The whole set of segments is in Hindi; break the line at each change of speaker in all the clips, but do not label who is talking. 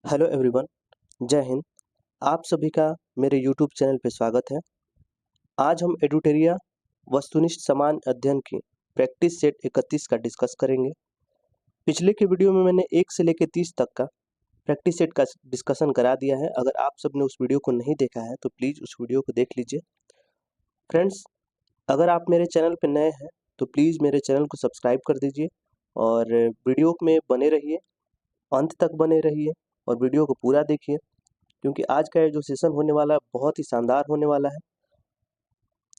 हेलो एवरीवन, जय हिंद। आप सभी का मेरे यूट्यूब चैनल पे स्वागत है। आज हम एडुटेरिया वस्तुनिष्ठ समान अध्ययन की प्रैक्टिस सेट 31 का डिस्कस करेंगे। पिछले के वीडियो में मैंने 1 से लेकर 30 तक का प्रैक्टिस सेट का डिस्कशन करा दिया है। अगर आप सब ने उस वीडियो को नहीं देखा है तो प्लीज़ उस वीडियो को देख लीजिए। फ्रेंड्स, अगर आप मेरे चैनल पर नए हैं तो प्लीज़ मेरे चैनल को सब्सक्राइब कर दीजिए और वीडियो में बने रहिए, अंत तक बने रहिए और वीडियो को पूरा देखिए, क्योंकि आज का ये जो सेशन होने वाला है बहुत ही शानदार होने वाला है।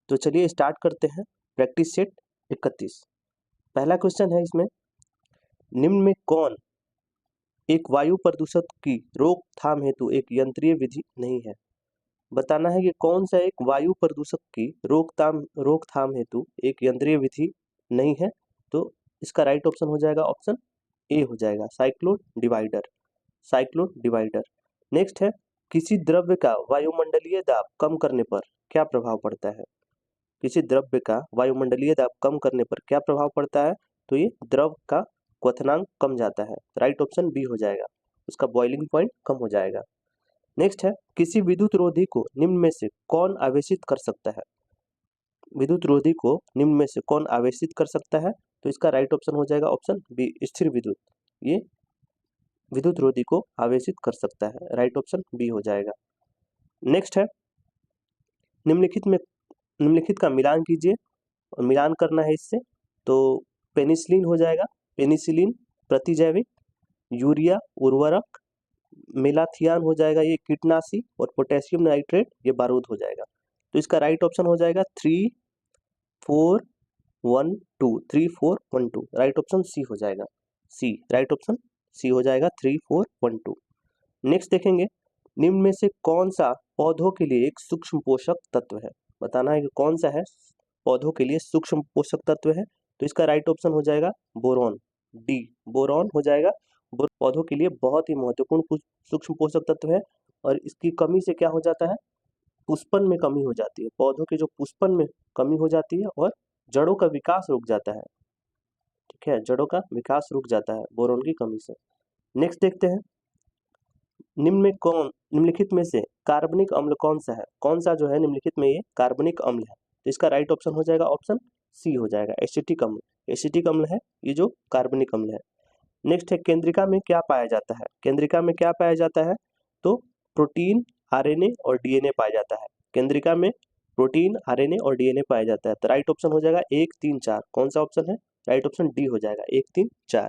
तो चलिए स्टार्ट करते हैं। Practice set 31। पहला क्वेश्चन है इसमें, निम्न में कौन एक वायु प्रदूषक की रोकथाम हेतु एक यंत्रीय विधि नहीं है। बताना है कि कौन सा एक वायु प्रदूषक की रोकथाम हेतु एक यंत्रीय विधि नहीं है। तो इसका राइट ऑप्शन हो जाएगा ऑप्शन ए हो जाएगा, cyclone divider. Cyclone divider. Next है, किसी द्रव्य का वायुमंडलीय दाब कम करने पर क्या प्रभाव पड़ता है। किसी द्रव्य का वायुमंडलीय दाब कम करने पर क्या प्रभाव पड़ता है। तो ये द्रव का क्वथनांक कम जाता है। राइट ऑप्शन बी हो जाएगा, उसका बॉइलिंग पॉइंट कम हो जाएगा। नेक्स्ट है, किसी विद्युत रोधी को निम्न में से कौन आवेशित कर सकता है। विद्युत रोधी को निम्न में से कौन आवेशित कर सकता है। तो इसका राइट ऑप्शन हो जाएगा ऑप्शन बी, स्थिर विद्युत। ये विद्युत रोधी को आवेशित कर सकता है। राइट ऑप्शन बी हो जाएगा। नेक्स्ट है, निम्नलिखित का मिलान कीजिए और मिलान करना है इससे। तो पेनिसिलिन हो जाएगा, पेनिसिलिन प्रतिजैविक, यूरिया उर्वरक, मेलाथियान हो जाएगा ये कीटनाशी, और पोटेशियम नाइट्रेट ये बारूद हो जाएगा। तो इसका राइट ऑप्शन हो जाएगा 3-4-1-2, 3-4-1-2। राइट ऑप्शन सी हो जाएगा, सी। राइट ऑप्शन सी हो जाएगा 3-4-1-2। नेक्स्ट देखेंगे, निम्न में से कौन सा पौधों के लिए एक सूक्ष्म पोषक तत्व है। बताना है कि कौन सा है पौधों के लिए सूक्ष्म पोषक तत्व है। तो इसका राइट ऑप्शन हो जाएगा बोरॉन, डी। बोरॉन हो जाएगा। पौधों के लिए बहुत ही महत्वपूर्ण सूक्ष्म पोषक तत्व है, और इसकी कमी से क्या हो जाता है, पुष्पन में कमी हो जाती है। पौधों के जो पुष्पन में कमी हो जाती है और जड़ों का विकास रुक जाता है। ठीक है, जड़ों का विकास रुक जाता है बोरॉन की कमी से। नेक्स्ट देखते हैं, निम्नलिखित में से कार्बनिक अम्ल कौन सा है। कौन सा जो है निम्नलिखित में ये कार्बनिक अम्ल है। तो इसका राइट ऑप्शन हो जाएगा ऑप्शन सी हो जाएगा, एसिटिक अम्ल। एसिटिक अम्ल है ये जो कार्बनिक अम्ल है। नेक्स्ट है, केंद्रिका में क्या पाया जाता है। केंद्रिका में क्या पाया जाता है। तो प्रोटीन, आरएनए और डीएनए पाया जाता है। केंद्रिका में प्रोटीन, आरएनए और डीएनए पाया जाता है। तो राइट ऑप्शन हो जाएगा 1, 3, 4। कौन सा ऑप्शन है, राइट ऑप्शन डी हो जाएगा, 1, 3, 4।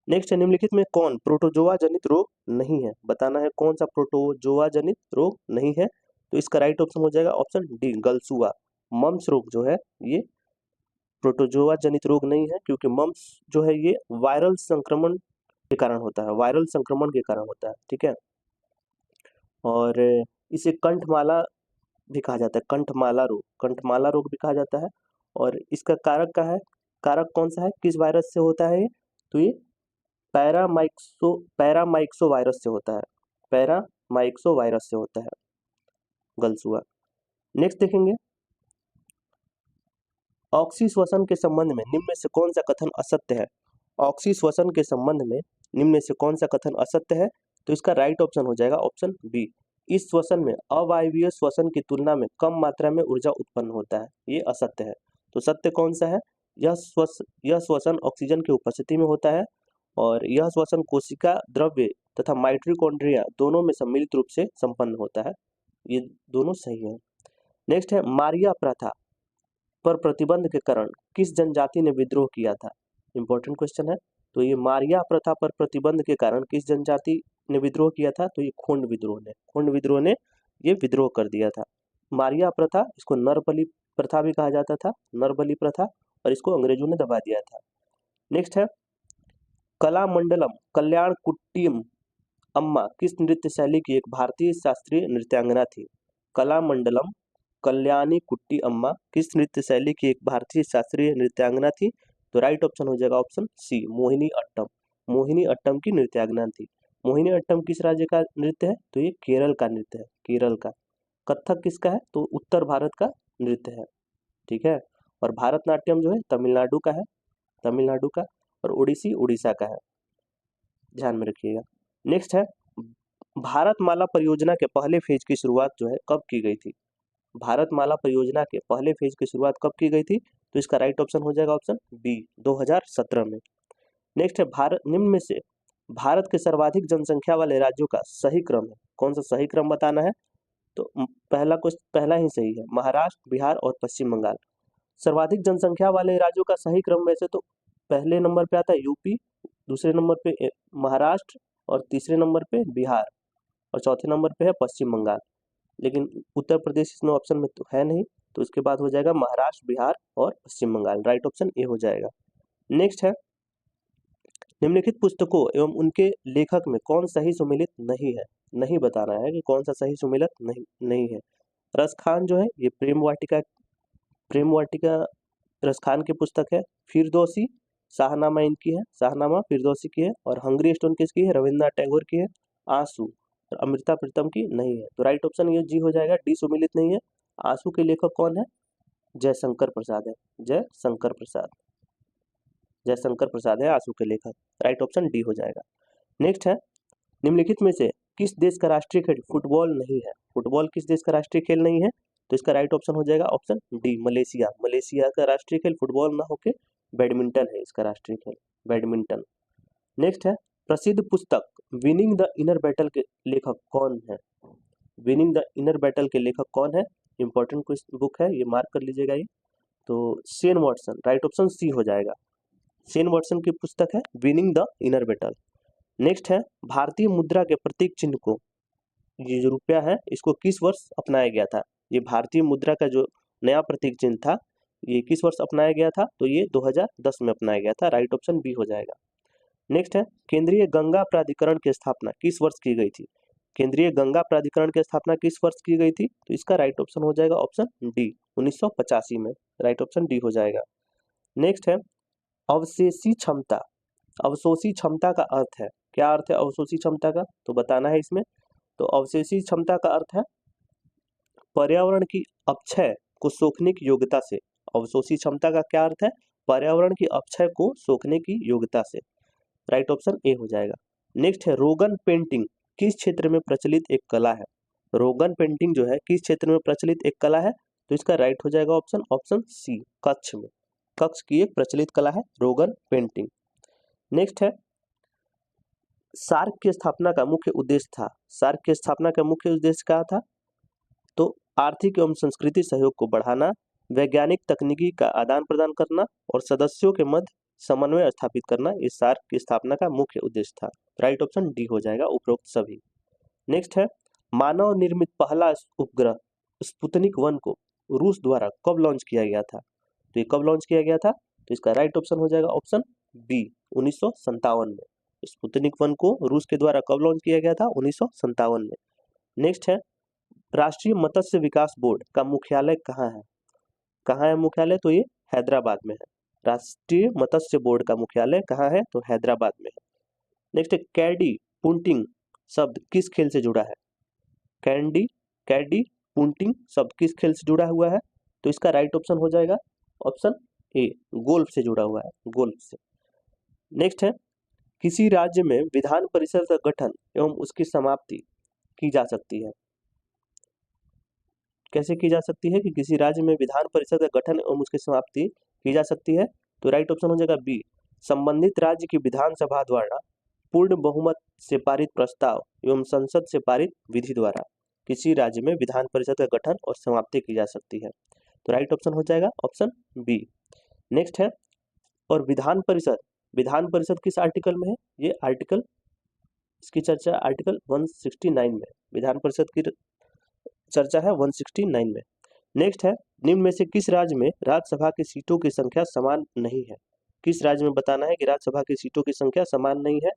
नेक्स्ट है, निम्नलिखित में कौन प्रोटोजोआ जनित रोग नहीं है। बताना है कौन सा प्रोटोजोआ जनित रोग नहीं है। तो इसका राइट ऑप्शन हो जाएगा ऑप्शन डी, गलसुआ। मम्स रोग जो है ये प्रोटोजोआ जनित रोग नहीं है, क्योंकि मम्स जो है ये वायरल संक्रमण के कारण होता है, वायरल संक्रमण के कारण होता है। ठीक है, और इसे कंठमाला भी कहा जाता है, कंठमाला रोग, कंठमाला रोग भी कहा जाता है। और इसका कारक का है, कारक कौन सा है, किस वायरस से होता है ये। तो ये पैरामाइक्सो वायरस से होता है, पैरामाइक्सो वायरस से होता है गलसुआ। नेक्स्ट देखेंगे, ऑक्सीश्वसन के संबंध में निम्न में से कौन सा कथन असत्य है। ऑक्सीश्वसन के संबंध में निम्न में से कौन सा कथन असत्य है। तो इसका राइट ऑप्शन हो जाएगा ऑप्शन बी, इस श्वसन में अवायवीय श्वसन की तुलना में कम मात्रा में ऊर्जा उत्पन्न होता है, ये असत्य है। तो सत्य कौन सा है, यह श्वसन ऑक्सीजन की उपस्थिति में होता है, और यह श्वसन कोशिका द्रव्य तथा माइटोकॉन्ड्रिया दोनों में सम्मिलित रूप से संपन्न होता है। ये दोनों सही है। नेक्स्ट है, मारिया प्रथा पर प्रतिबंध के कारण किस जनजाति ने विद्रोह किया था। इंपॉर्टेंट क्वेश्चन है। तो ये मारिया प्रथा पर प्रतिबंध के कारण किस जनजाति ने विद्रोह किया था। तो ये खोंड विद्रोह ने ये विद्रोह कर दिया था। मारिया प्रथा, इसको नरबलि प्रथा भी कहा जाता था, नरबलि प्रथा, और इसको अंग्रेजों ने दबा दिया था। नेक्स्ट है, कलामंडलम कल्याण कुट्टियम अम्मा किस नृत्य शैली की एक भारतीय शास्त्रीय नृत्यांगना थी। कलामंडलम कल्याणी कुट्टी अम्मा किस नृत्य शैली की एक भारतीय शास्त्रीय नृत्यांगना थी। तो राइट ऑप्शन हो जाएगा ऑप्शन सी, मोहिनी अट्टम। मोहिनी अट्टम की नृत्यांगना थी। मोहिनी अट्टम किस राज्य का नृत्य है। तो ये केरल का नृत्य है, केरल का। कथक किसका है, तो उत्तर भारत का नृत्य है। ठीक है, और भारतनाट्यम जो है तमिलनाडु का है, तमिलनाडु का, और ओडिसी उड़ीसा का है, ध्यान में रखिएगा। नेक्स्ट है, भारतमाला परियोजना के पहले फेज की शुरुआत जो है कब की गई थी? भारतमाला परियोजना के पहले फेज की शुरुआत कब की गई थी? तो इसका राइट ऑप्शन हो जाएगा ऑप्शन बी 2017 में। नेक्स्ट है भारत निम्न में से भारत के सर्वाधिक जनसंख्या वाले राज्यों का सही क्रम है, कौन सा सही क्रम बताना है? तो पहला ही सही है, महाराष्ट्र, बिहार और पश्चिम बंगाल। सर्वाधिक जनसंख्या वाले राज्यों का सही क्रम वैसे तो पहले नंबर पे आता है यूपी, दूसरे नंबर पे महाराष्ट्र और तीसरे नंबर पे बिहार और चौथे नंबर पे है पश्चिम बंगाल। लेकिन उत्तर प्रदेश इसमें ऑप्शन में तो है नहीं, तो इसके बाद हो जाएगा महाराष्ट्र, बिहार और पश्चिम बंगाल। राइट ऑप्शन ए हो जाएगा। नेक्स्ट है निम्नलिखित पुस्तकों एवं उनके लेखक में कौन सही सुमेलित नहीं है? नहीं बताना है कि कौन सा सही सुमेलित नहीं है। रसखान जो है ये प्रेम वाटिका रसखान की पुस्तक है। फिरदौसी शाहनामा इनकी है, शाहनामा फिरदौसी की है। और हंगरी स्टोन किसकी है? रविन्द्रनाथ टैगोर की है। आंसू और अमृता प्रीतम की नहीं है। तो राइट ऑप्शन ये जी हो जाएगा, डी सुमेलित नहीं है। आंसू के लेखक कौन है? जयशंकर प्रसाद है, जयशंकर प्रसाद है आंसू के लेखक। राइट ऑप्शन डी हो जाएगा। नेक्स्ट है निम्नलिखित में से किस देश का राष्ट्रीय खेल फुटबॉल नहीं है? फुटबॉल किस देश का राष्ट्रीय खेल नहीं है? तो इसका राइट ऑप्शन हो जाएगा ऑप्शन डी मलेशिया। मलेशिया का राष्ट्रीय खेल फुटबॉल ना होके बैडमिंटन है इसका राष्ट्रीय खेल, बैडमिंटन। नेक्स्ट है प्रसिद्ध पुस्तक विनिंग द इनर बैटल के लेखक कौन है? विनिंग द इनर बैटल के लेखक कौन है? इंपॉर्टेंट बुक है, ये मार्क कर लीजिएगा ये। तो Shane Watson, right option C हो जाएगा। शेन वॉटसन की पुस्तक है winning the inner battle. Next है भारतीय मुद्रा के प्रतीक चिन्ह को, ये जो रुपया है इसको किस वर्ष अपनाया गया था? ये भारतीय मुद्रा का जो नया प्रतीक चिन्ह था ये किस वर्ष अपनाया गया था? तो ये 2010 में अपनाया गया था। राइट ऑप्शन बी हो जाएगा। नेक्स्ट है केंद्रीय गंगा प्राधिकरण की स्थापना किस वर्ष की गई थी? केंद्रीय गंगा प्राधिकरण की स्थापना किस वर्ष की गई थी? तो इसका राइट ऑप्शन हो जाएगा ऑप्शन डी 1985 में। राइट ऑप्शन डी हो जाएगा। नेक्स्ट है अवशेषी क्षमता। अवशोषी क्षमता का अर्थ है, क्या अर्थ है अवशोषी क्षमता का? तो बताना है इसमें। तो अवशेषी क्षमता का अर्थ है पर्यावरण की अपक्षय को सोखने की योग्यता से। अवशोषी क्षमता का क्या अर्थ है? पर्यावरण की अपक्षय को सोखने की योग्यता से। राइट ऑप्शन ए हो जाएगा। नेक्स्ट है रोगन पेंटिंग किस क्षेत्र में प्रचलित एक कला है? रोगन पेंटिंग जो है किस क्षेत्र में प्रचलित एक कला है? तो इसका राइट हो जाएगा ऑप्शन सी कच्छ में। कच्छ की एक प्रचलित कला है रोगन पेंटिंग। नेक्स्ट है सार्क की स्थापना का मुख्य उद्देश्य था। सार्क की स्थापना का मुख्य उद्देश्य क्या था? तो आर्थिक एवं संस्कृति सहयोग को बढ़ाना, वैज्ञानिक तकनीकी का आदान प्रदान करना और सदस्यों के मध्य समन्वय स्थापित करना, इस सार्क की स्थापना का मुख्य उद्देश्य था। राइट ऑप्शन डी हो जाएगा उपरोक्त सभी। नेक्स्ट है मानव निर्मित पहला उपग्रह स्पुतनिक 1 को रूस द्वारा कब लॉन्च किया गया था? तो ये कब लॉन्च किया गया था? तो इसका राइट ऑप्शन हो जाएगा ऑप्शन बी 1957 में। स्पुतनिक 1 को रूस के द्वारा कब लॉन्च किया गया था? 1957 में। नेक्स्ट है राष्ट्रीय मत्स्य विकास बोर्ड का मुख्यालय कहाँ है? कहाँ है मुख्यालय? तो ये हैदराबाद में है। राष्ट्रीय मत्स्य बोर्ड का मुख्यालय कहाँ है? तो हैदराबाद में है। नेक्स्ट है कैडी पुंटिंग शब्द किस खेल से जुड़ा है? कैडी पुंटिंग शब्द किस खेल से जुड़ा हुआ है? तो इसका राइट ऑप्शन हो जाएगा ऑप्शन ए गोल्फ से जुड़ा हुआ है, गोल्फ से। नेक्स्ट है किसी राज्य में विधान परिषद का गठन एवं उसकी समाप्ति की जा सकती है। कैसे की जा सकती है कि किसी राज्य में विधान परिषद का गठन एवं उसकी समाप्ति की जा सकती है? तो राइट ऑप्शन हो जाएगा बी संबंधित राज्य की विधानसभा द्वारा पूर्ण बहुमत से पारित प्रस्ताव एवं संसद से पारित विधि द्वारा किसी राज्य में विधान परिषद का गठन और समाप्ति की जा सकती है। तो राइट ऑप्शन हो जाएगा ऑप्शन बी। नेक्स्ट है और विधान परिषद किस आर्टिकल में है? ये आर्टिकल इसकी चर्चा आर्टिकल 169 में, विधान परिषद की चर्चा है 169 में। नेक्स्ट है निम्न में से किस राज्य में राज्यसभा की सीटों की संख्या समान नहीं है? किस राज्य में बताना है कि राज्यसभा की सीटों की संख्या समान नहीं है?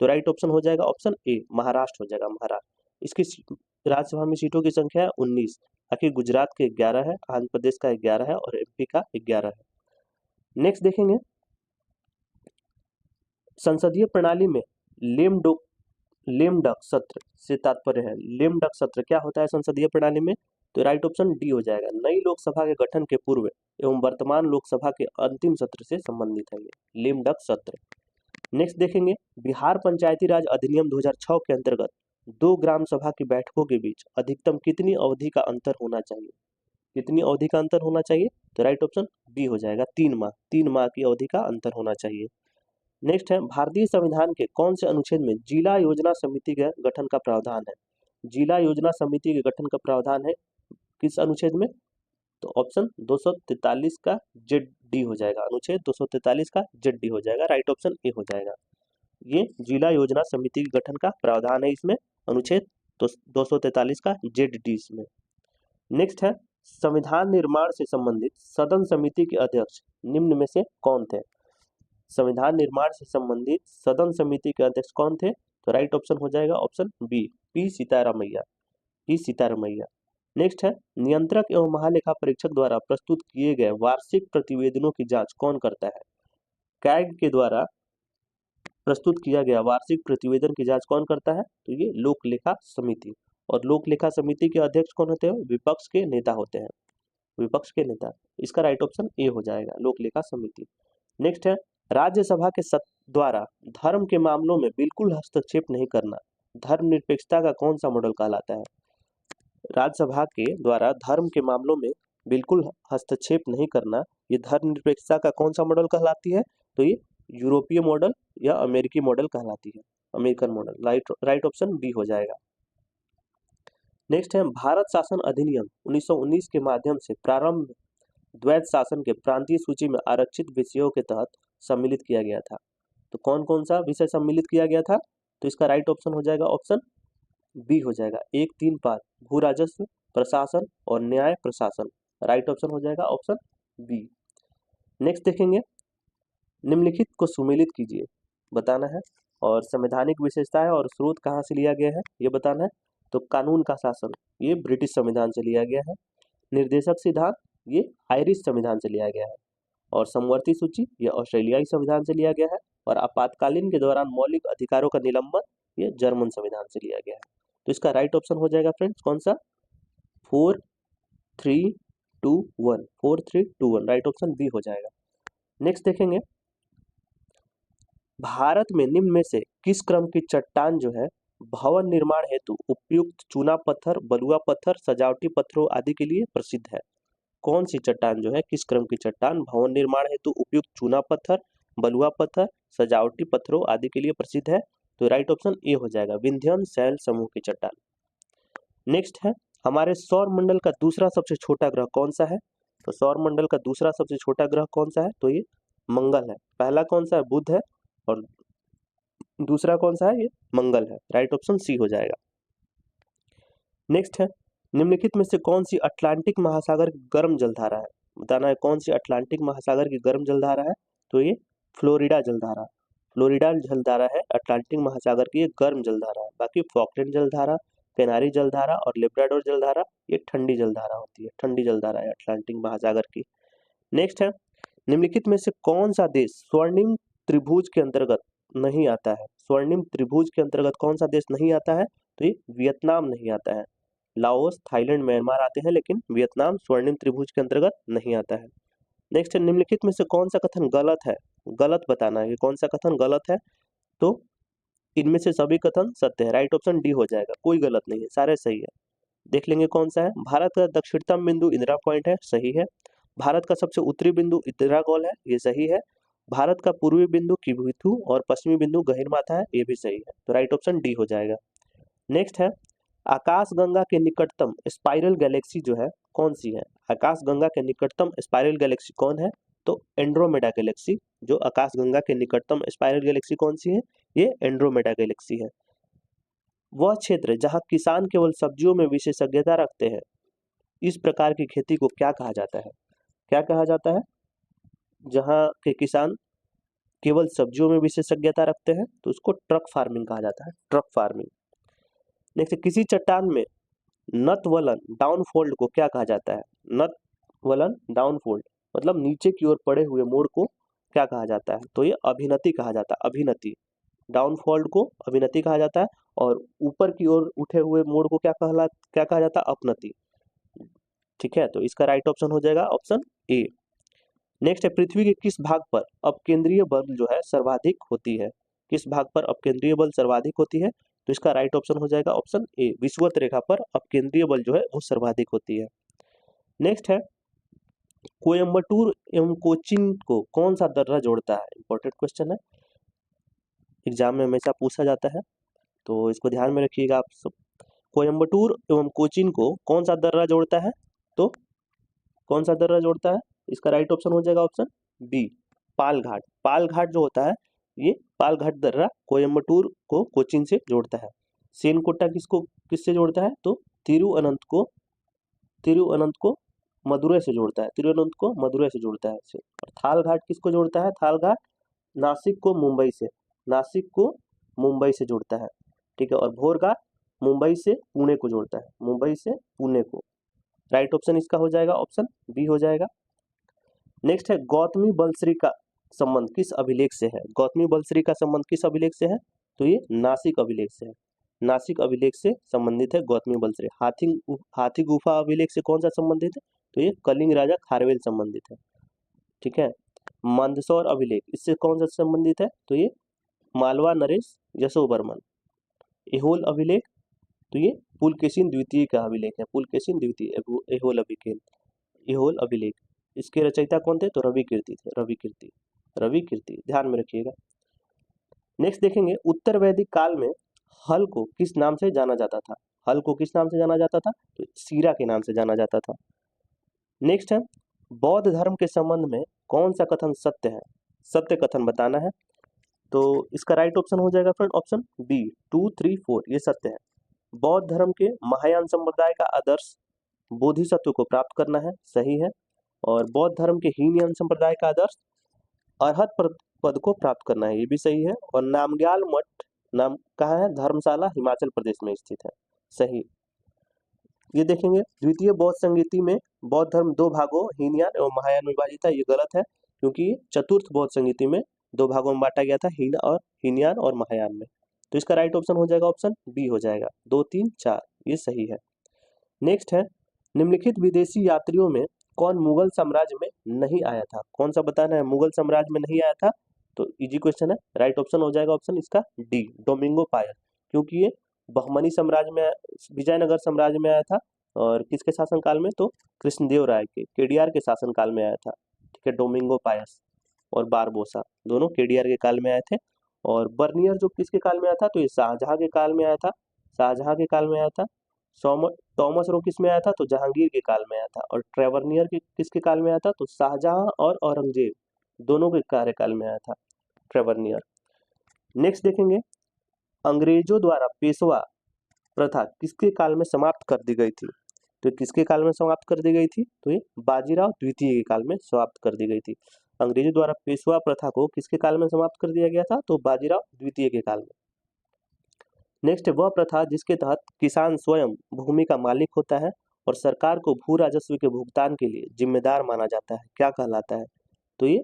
तो राइट ऑप्शन हो जाएगा ऑप्शन ए महाराष्ट्र हो जाएगा। महाराष्ट्र इसकी राज्यसभा में सीटों की संख्या है 19, बाकी गुजरात के 11 है, आंध्र प्रदेश का 11 है और एमपी का 11 है। नेक्स्ट देखेंगे संसदीय प्रणाली में लेम डक सत्र से तात्पर्य है। लेम डक सत्र क्या होता है संसदीय प्रणाली में? तो राइट ऑप्शन डी हो जाएगा। नई लोकसभा के गठन के पूर्व एवं वर्तमान लोकसभा के अंतिम सत्र से संबंधित है ये लेम डक सत्र। नेक्स्ट देखेंगे बिहार पंचायती राज अधिनियम 2006 के अंतर्गत दो ग्राम सभा की बैठकों के बीच अधिकतम कितनी अवधि का अंतर होना चाहिए? कितनी अवधि का अंतर होना चाहिए? तो राइट ऑप्शन बी हो जाएगा 3 माह। 3 माह की अवधि का अंतर होना चाहिए। नेक्स्ट है, भारतीय संविधान के कौन से अनुच्छेद में जिला योजना समिति के गठन का प्रावधान है? जिला योजना समिति के गठन का प्रावधान है किस अनुच्छेद में? तो ऑप्शन 243 का जेड डी हो जाएगा। अनुच्छेद 243 का जेड डी हो जाएगा। राइट ऑप्शन ए हो जाएगा। ये जिला योजना समिति के गठन का प्रावधान है इसमें, अनुच्छेद 243 का जेड डी इसमें। नेक्स्ट है, संविधान निर्माण से संबंधित सदन समिति के अध्यक्ष निम्न में से कौन थे? संविधान निर्माण से संबंधित सदन समिति के अध्यक्ष कौन थे? तो राइट ऑप्शन हो जाएगा option B, P Sitaramayya. P Sitaramayya. Next है, नियंत्रक एवं महालेखा परीक्षक द्वारा प्रस्तुत किए गए वार्षिक प्रतिवेदनों की जांच कौन करता है? कैग के द्वारा प्रस्तुत किया गया वार्षिक प्रतिवेदन की जांच कौन करता है? तो ये लोक लेखा समिति। और लोक लेखा समिति के अध्यक्ष कौन होते हैं? विपक्ष के नेता होते हैं। विपक्ष के नेता। इसका राइट ऑप्शन ए हो जाएगा, लोक लेखा समिति। नेक्स्ट है, राज्यसभा के द्वारा धर्म के मामलों में बिल्कुल हस्तक्षेप नहीं करना धर्मनिरपेक्षता का कौन सा मॉडल कहलाता है? राज्यसभा के द्वारा धर्म के मामलों में बिल्कुल हस्तक्षेप नहीं करना, ये धर्मनिरपेक्षता का कौन सा मॉडल कहलाती है? तो ये यूरोपीय मॉडल या अमेरिकी मॉडल कहलाती है, American model. Right option B हो जाएगा। नेक्स्ट है, भारत शासन अधिनियम 1919 के माध्यम से प्रारंभ द्वैत शासन के प्रांतीय सूची में आरक्षित विषयों के तहत सम्मिलित किया गया था। तो कौन कौन सा विषय सम्मिलित किया गया था? तो इसका राइट ऑप्शन हो जाएगा ऑप्शन बी हो जाएगा, 1, 3, 5, भू राजस्व, प्रशासन और न्याय प्रशासन। राइट ऑप्शन हो जाएगा ऑप्शन बी। नेक्स्ट देखेंगे, निम्नलिखित को सुमेलित कीजिए, बताना है। और संवैधानिक विशेषताएं और स्रोत कहाँ से लिया गया है ये बताना है। तो कानून का शासन, ये ब्रिटिश संविधान से लिया गया है। निर्देशक सिद्धांत, ये आयरिश संविधान से लिया गया है। और समवर्ती सूची, ये ऑस्ट्रेलियाई संविधान से लिया गया है। और आपातकालीन के दौरान मौलिक अधिकारों का निलंबन, ये जर्मन संविधान से लिया गया है। तो इसका राइट ऑप्शन हो जाएगा फ्रेंड्स कौन सा? 4, 3, 2, 1। 4, 3, 2, 1। राइट ऑप्शन बी हो जाएगा। नेक्स्ट देखेंगे, भारत में निम्न में से किस क्रम की चट्टान जो है भवन निर्माण हेतु उपयुक्त चूना पत्थर, बलुआ पत्थर, सजावटी पत्थरों आदि के लिए प्रसिद्ध है? कौन सी चट्टान जो है, किस क्रम की चट्टान भवन निर्माण हेतु उपयुक्त चूना पत्थर, बलुआ पत्थर, सजावटी पत्थरों आदि के लिए प्रसिद्ध है? तो राइट ऑप्शन ए हो जाएगा, विंध्यन शैल समूह की चट्टान। नेक्स्ट है, हमारे सौर मंडल का दूसरा सबसे छोटा ग्रह कौन सा है? तो सौर मंडल का दूसरा सबसे छोटा ग्रह कौन सा है? तो ये मंगल है। पहला कौन सा है? बुध है। और दूसरा कौन सा है? ये मंगल है। राइट ऑप्शन सी हो जाएगा। नेक्स्ट है, निम्नलिखित में से कौन सी अटलांटिक महासागर की गर्म जलधारा है? बताना है कौन सी अटलांटिक महासागर की गर्म जलधारा है? तो ये फ्लोरिडा जलधारा। फ्लोरिडा जलधारा है अटलांटिक महासागर की, ये गर्म जलधारा है। बाकी फॉकलैंड जलधारा, कैनारी जलधारा और लेब्राडोर जलधारा ये ठंडी जलधारा होती है, ठंडी जलधारा है अटलांटिक महासागर की। नेक्स्ट है, निम्नलिखित में से कौन सा देश स्वर्णिम त्रिभुज के अंतर्गत नहीं आता है? स्वर्णिम त्रिभुज के अंतर्गत कौन सा देश नहीं आता है? तो ये वियतनाम नहीं आता है। लाओस, थाईलैंड, म्यांमार आते हैं, लेकिन वियतनाम स्वर्णिम त्रिभुज के अंतर्गत नहीं आता है। नेक्स्ट है, निम्नलिखित में से कौन सा कथन गलत है? गलत बताना है कि कौन सा कथन गलत है। तो इनमें से सभी कथन सत्य है। राइट ऑप्शन डी हो जाएगा, कोई गलत नहीं है, सारे सही है। देख लेंगे कौन सा है। भारत का दक्षिणतम बिंदु इंदिरा पॉइंट है, सही है। भारत का सबसे उत्तरी बिंदु इंदिरा गोल है, ये सही है। भारत का पूर्वी बिंदु किबुथु और पश्चिमी बिंदु गहिरमाथा है, ये भी सही है। तो राइट ऑप्शन डी हो जाएगा। नेक्स्ट है, आकाशगंगा के निकटतम स्पाइरल गैलेक्सी जो है कौन सी है? आकाशगंगा के निकटतम स्पाइरल गैलेक्सी कौन है? तो एंड्रोमेडा गैलेक्सी। जो आकाशगंगा के निकटतम स्पाइरल गैलेक्सी कौन सी है? ये एंड्रोमेडा गैलेक्सी है। वह क्षेत्र जहां किसान केवल सब्जियों में विशेषज्ञता रखते हैं, इस प्रकार की खेती को क्या कहा जाता है? क्या कहा जाता है? जहां के किसान केवल सब्जियों में विशेषज्ञता रखते हैं तो उसको ट्रक फार्मिंग कहा जाता है, ट्रक फार्मिंग। नेक्स्ट, किसी चट्टान में नतवलन डाउनफोल्ड को क्या कहा जाता है? नतवलन डाउनफोल्ड मतलब नीचे की ओर पड़े हुए मोड़ को क्या कहा जाता है? तो ये अभिनति कहा जाता है, अभिनति। डाउनफोल्ड को अभिनति कहा जाता है और ऊपर की ओर उठे हुए मोड़ को क्या कहा जाता है? अपनति। ठीक है, तो इसका राइट ऑप्शन हो जाएगा ऑप्शन ए। नेक्स्ट है, पृथ्वी के किस भाग पर अपकेंद्रीय बल जो है सर्वाधिक होती है? किस भाग पर अपकेंद्रीय बल सर्वाधिक होती है? तो इसका राइट ऑप्शन हो जाएगा ऑप्शन ए, विषुवत रेखा पर अपकेंद्रीय बल जो है वो सर्वाधिक होती है। नेक्स्ट है, कोयम्बटूर एवं कोचीन को कौन सा दर्रा जोड़ता है? इंपॉर्टेंट क्वेश्चन है, एग्जाम में हमेशा पूछा जाता है, तो इसको ध्यान में रखिएगा आप सब। कोयम्बटूर एवं कोचीन को कौन सा दर्रा जोड़ता है? तो कौन सा दर्रा जोड़ता है? इसका राइट ऑप्शन हो जाएगा ऑप्शन बी, पाल घाट। पाल घाट जो होता है, ये पाल घाट दर्रा कोयम्बटूर को कोचीन से जोड़ता है। सेनकोटा किसको किससे जोड़ता है? तो तिरुअनंत को मदुरै से जोड़ता है, तिरुअनंत को मदुरै से जोड़ता है। और थाल घाट किसको जोड़ता है? थाल घाट नासिक को मुंबई से, नासिक को मुंबई से जोड़ता है, ठीक है। और भोर घाट मुंबई से पुणे को जोड़ता है, मुंबई से पुणे को। राइट ऑप्शन इसका हो जाएगा ऑप्शन बी हो जाएगा। नेक्स्ट है, गौतमी बलश्री का संबंध किस अभिलेख से है? गौतमी बलश्री का संबंध किस अभिलेख से है? तो ये नासिक अभिलेख से है, नासिक अभिलेख से संबंधित है गौतमी बलश्री। हाथी गुफा अभिलेख से कौन सा संबंधित है? तो ये कलिंग राजा खारवेल संबंधित है, ठीक है। मंदसौर अभिलेख इससे कौन सा संबंधित है? तो ये मालवा नरेश यशोवर्मन। एहोल अभिलेख, तो ये पुलकेशिन द्वितीय का अभिलेख है, पुलकेशिन द्वितीय एहोल अभिलेख। इसके रचयिता कौन थे? तो रवि कीर्ति थे, रवि कीर्ति, ध्यान में रखिएगा। नेक्स्ट देखेंगे, उत्तर वैदिक काल में हल को किस नाम से जाना जाता था? हल को किस नाम से जाना जाता था? तो सीरा के नाम से जाना जाता था। नेक्स्ट है, बौद्ध धर्म के संबंध में कौन सा कथन सत्य है? सत्य कथन बताना है, तो इसका राइट ऑप्शन हो जाएगा फ्रेंड ऑप्शन बी, 2, 3, 4 ये सत्य है। बौद्ध धर्म के महायान संप्रदाय का आदर्श बोधिसत्व को प्राप्त करना है, सही है। और बौद्ध धर्म के हीनयान संप्रदाय का आदर्श अरहत पद को प्राप्त करना है, ये भी सही है। और नामग्याल मठ नाम कहाँ है? धर्मशाला हिमाचल प्रदेश में स्थित है, सही। ये देखेंगे, द्वितीय बौद्ध संगीति में बौद्ध धर्म दो भागों हीनयान एवं महायान में विभाजित है, ये गलत है, क्योंकि चतुर्थ बौद्ध संगीति में दो भागों में बांटा गया था, हीनयान और महायान में। तो इसका राइट ऑप्शन हो जाएगा ऑप्शन बी हो जाएगा, 2, 3, 4 ये सही है। नेक्स्ट है, निम्नलिखित विदेशी यात्रियों में कौन मुगल साम्राज्य में नहीं आया था? कौन सा बताना है मुगल साम्राज्य में नहीं आया था? तो इजी क्वेश्चन है, राइट ऑप्शन हो जाएगा ऑप्शन इसका डी, डोमिंगो पायस, क्योंकि ये बहमनी साम्राज्य में, विजयनगर साम्राज्य में आया था। और किसके शासनकाल में? तो कृष्णदेव राय के, केडीआर के शासनकाल में आया था, ठीक है। डोमिंगो पायस और बारबोसा दोनों केडीआर के काल में आए थे। और बर्नियर जो किसके काल में आया था? तो ये शाहजहां के काल में आया था, शाहजहां के काल में आया था। टॉमस रो किस में आया था? तो जहांगीर के काल में आया था। और ट्रेवरनियर किसके काल में आया था? तो शाहजहां और औरंगजेब दोनों के कार्यकाल में आया था ट्रेवरनियर। नेक्स्ट देखेंगे, अंग्रेजों द्वारा पेशवा प्रथा किसके काल में समाप्त कर दी गई थी? तो किसके काल में समाप्त कर दी गई थी? तो ये बाजीराव द्वितीय के काल में समाप्त कर दी गई थी। अंग्रेजों द्वारा पेशवा प्रथा को किसके काल में समाप्त कर दिया गया था? तो बाजीराव द्वितीय के काल में। नेक्स्ट, वह प्रथा जिसके तहत किसान स्वयं भूमि का मालिक होता है और सरकार को भू राजस्व के भुगतान के लिए जिम्मेदार माना जाता है, क्या कहलाता है? तो ये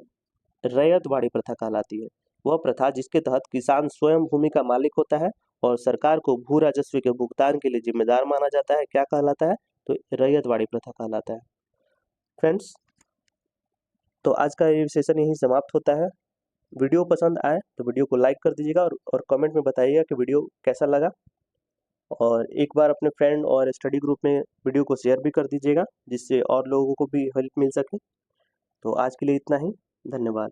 रैयतवाड़ी प्रथा कहलाती है। वह प्रथा जिसके तहत किसान स्वयं भूमि का मालिक होता है और सरकार को भू राजस्व के भुगतान के लिए जिम्मेदार माना जाता है, क्या कहलाता है? तो रैयतवाड़ी प्रथा कहलाता है। फ्रेंड्स, तो आज का ये सेशन यहीं समाप्त होता है। वीडियो पसंद आए तो वीडियो को लाइक कर दीजिएगा और कमेंट में बताइएगा कि वीडियो कैसा लगा। और एक बार अपने फ्रेंड और स्टडी ग्रुप में वीडियो को शेयर भी कर दीजिएगा, जिससे और लोगों को भी हेल्प मिल सके। तो आज के लिए इतना ही, धन्यवाद।